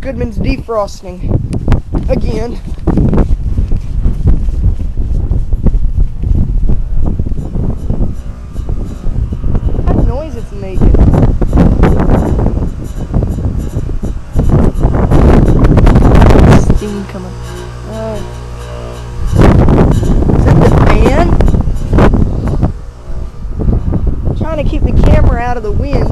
Goodman's defrosting again. What kind of noise it's making? Steam coming. Is that the fan? I'm trying to keep the camera out of the wind.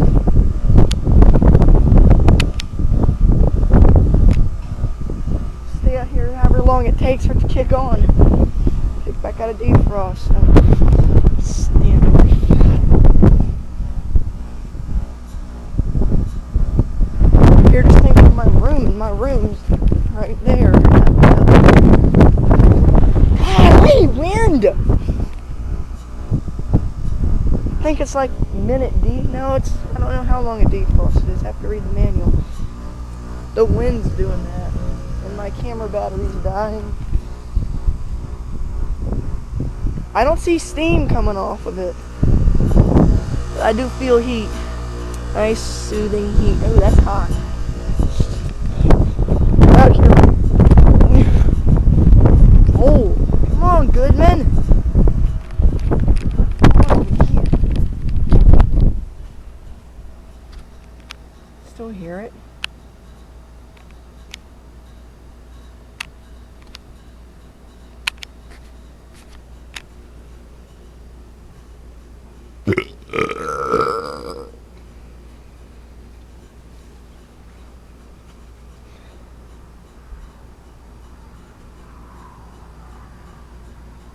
Stay out here however long it takes for it to kick on. Kick back out of defrost. Stand over. Here, just think of my room, and my room's right there. Hey, wind! I think it's like minute D. No, I don't know how long a defrost is. I have to read the manual. The wind's doing that. And my camera battery's dying. I don't see steam coming off of it. But I do feel heat. Nice, soothing heat. Oh, that's hot. Out here. Oh, come on, Goodman. Still hear it.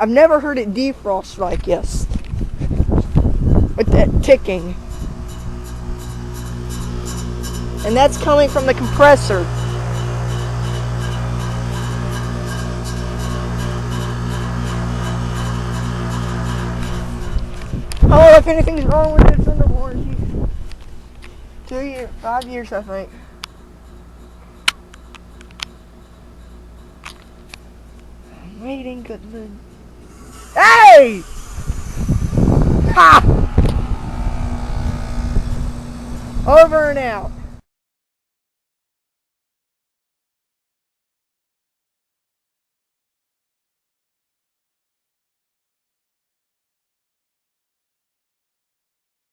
I've never heard it defrost like this. With that ticking. And that's coming from the compressor. Oh, if anything's wrong with it, it's under warranty. 2 years, 5 years, I think. I'm waiting, Goodman. Hey! Ha! Over and out.